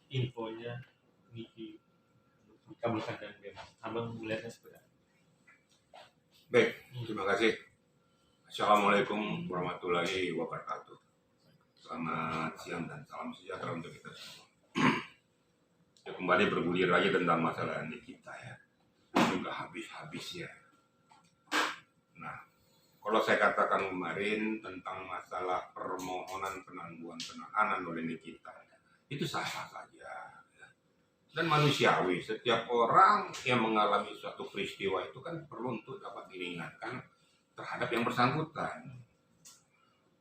infonya dikabulkan dan bebas. Abang melihatnya seperti apa? Baik, terima kasih. Assalamualaikum warahmatullahi wabarakatuh. Selamat siang dan salam sejahtera untuk kita semua. Ya, kembali bergulir lagi tentang masalah ini kita ya. Juga habis-habisnya. Nah, kalau saya katakan kemarin tentang masalah permohonan penangguhan penahanan oleh Nikita, itu sah-sah saja. Dan manusiawi, setiap orang yang mengalami suatu peristiwa itu kan perlu untuk dapat diingatkan terhadap yang bersangkutan.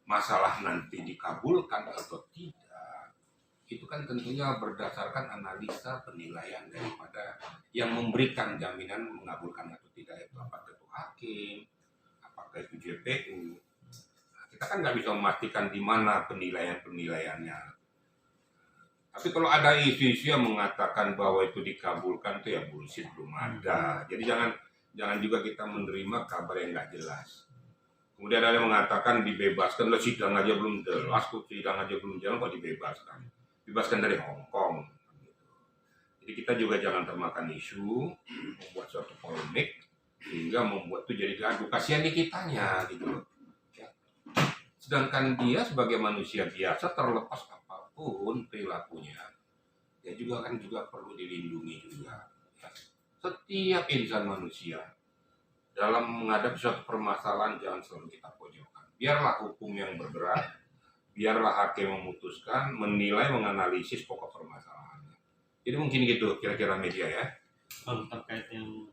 Masalah nanti dikabulkan atau tidak, itu kan tentunya berdasarkan analisa penilaian daripada yang memberikan jaminan mengabulkan atau tidak, itu apakah itu hakim, apakah itu JPU. Kita kan nggak bisa memastikan di mana penilaiannya. Tapi kalau ada isu-isu yang mengatakan bahwa itu dikabulkan, itu ya bullshit, belum ada. Jadi jangan juga kita menerima kabar yang nggak jelas. Kemudian ada yang mengatakan dibebaskan, lah sidang aja belum jelas, sidang aja belum jalan kok dibebaskan. Bebaskan dari Hong Kong. Jadi kita juga jangan termakan isu, membuat suatu polemik, sehingga membuat itu jadi gaduh. Kasihan di kitanya gitu loh. Ya. Sedangkan dia sebagai manusia biasa terlepas apapun perilakunya, dia juga kan juga perlu dilindungi juga. Ya. Setiap insan manusia dalam menghadapi suatu permasalahan jangan selalu kita pojokkan. Biarlah hukum yang bergerak, biarlah hakim memutuskan, menilai, menganalisis pokok permasalahannya. Jadi mungkin gitu kira-kira media ya. Kalau terkait yang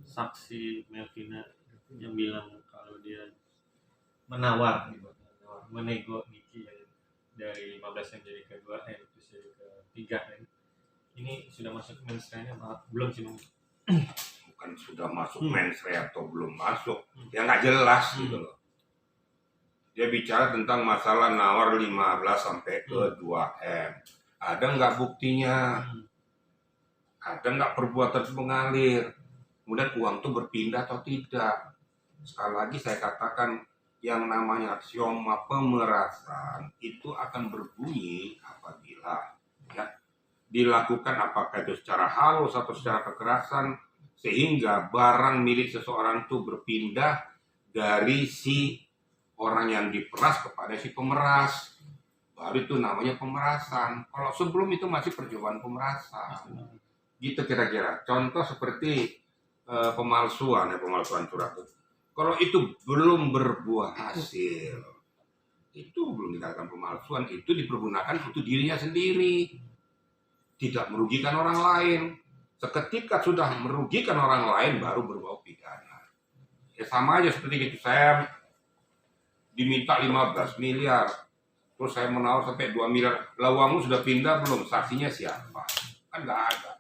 saksi Melvina yang bilang kalau dia menawar, menego Niki yang dari 15 yang jadi ke-2, terus jadi ke-3 kan. Ini sudah masuk mensreanya belum sih? Bukan sudah masuk mensre atau belum masuk, ya nggak jelas gitu loh. Dia bicara tentang masalah nawar 15 sampai ke 2M. Ada nggak buktinya? Ada nggak perbuatan itu mengalir? Kemudian uang itu berpindah atau tidak? Sekali lagi saya katakan, yang namanya aksioma pemerasan itu akan berbunyi apabila ya, dilakukan apakah itu secara halus atau secara kekerasan, sehingga barang milik seseorang itu berpindah dari si orang yang diperas kepada si pemeras. Baru itu namanya pemerasan. Kalau sebelum itu masih percobaan pemerasan. Gitu kira-kira. Contoh seperti pemalsuan surat. Kalau itu belum berbuah hasil, itu belum dikatakan pemalsuan, itu dipergunakan untuk dirinya sendiri. Tidak merugikan orang lain. Seketika sudah merugikan orang lain baru berbau pidana. Ya sama aja seperti itu, saya diminta 15 miliar, terus saya menawar sampai 2 miliar, lah uangmu sudah pindah belum, saksinya siapa? Kan nggak ada.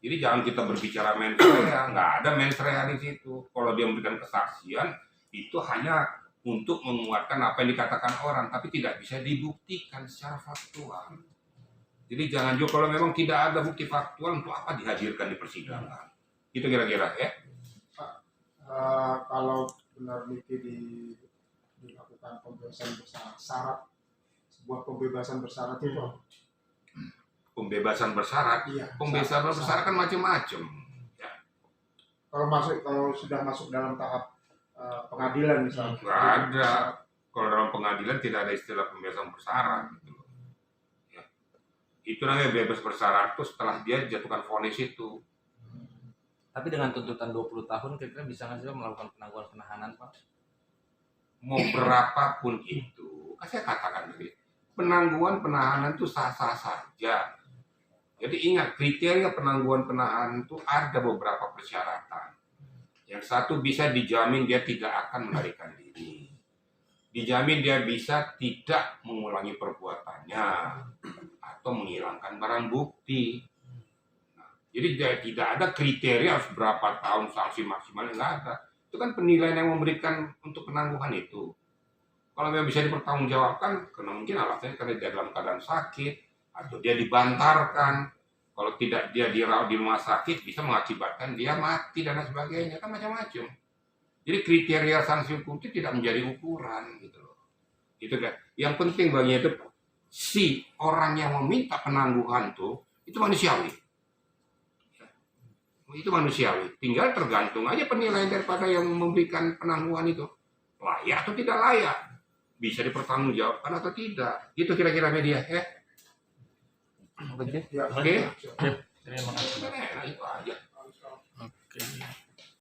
Jadi jangan kita berbicara mensrea, nggak ada mensrea di situ. Kalau dia memberikan kesaksian, itu hanya untuk menguatkan apa yang dikatakan orang, tapi tidak bisa dibuktikan secara faktual. Jadi jangan juga kalau memang tidak ada bukti faktual, untuk apa dihadirkan di persidangan? Itu kira-kira ya. Kalau benar Niki dilakukan pembebasan bersyarat, sebuah pembebasan bersyarat itu Pembebasan bersyarat, iya, pembebasan bersyarat kan macam-macam. Ya. Kalau sudah masuk dalam tahap pengadilan misalnya, Nggak ada. Kalau dalam pengadilan tidak ada istilah pembebasan bersyarat. Gitu. Itu namanya bebas bersyarat itu setelah dia jatuhkan vonis itu. Tapi dengan tuntutan 20 tahun kira-kira bisa nggak sih melakukan penangguhan penahanan, Pak? Mau berapapun itu, saya katakan tadi, penangguhan penahanan itu sah-sah saja. Jadi ingat, kriteria penangguhan penahanan itu ada beberapa persyaratan. Yang satu, bisa dijamin dia tidak akan melarikan diri. Dijamin dia bisa tidak mengulangi perbuatannya atau menghilangkan barang bukti. Nah, jadi tidak ada kriteria harus berapa tahun sanksi maksimal, nggak ada. Itu kan penilaian yang memberikan untuk penangguhan itu. Kalau memang bisa dipertanggungjawabkan, karena mungkin alasannya karena dia dalam keadaan sakit atau dia dibantarkan. Kalau tidak dia dirawat di rumah sakit bisa mengakibatkan dia mati dan sebagainya, kan macam-macam. Jadi kriteria sanksi hukum itu tidak menjadi ukuran gitu loh. Itu kan. Yang penting baginya itu si orang yang meminta penangguhan tuh Itu manusiawi. Itu manusiawi. Tinggal tergantung aja penilaian daripada yang memberikan penangguhan itu. Layak atau tidak layak. Bisa dipertanggungjawabkan atau tidak. Itu kira-kira media. Oke. Ya. Oke. Terima kasih. Nah, itu aja. Oke.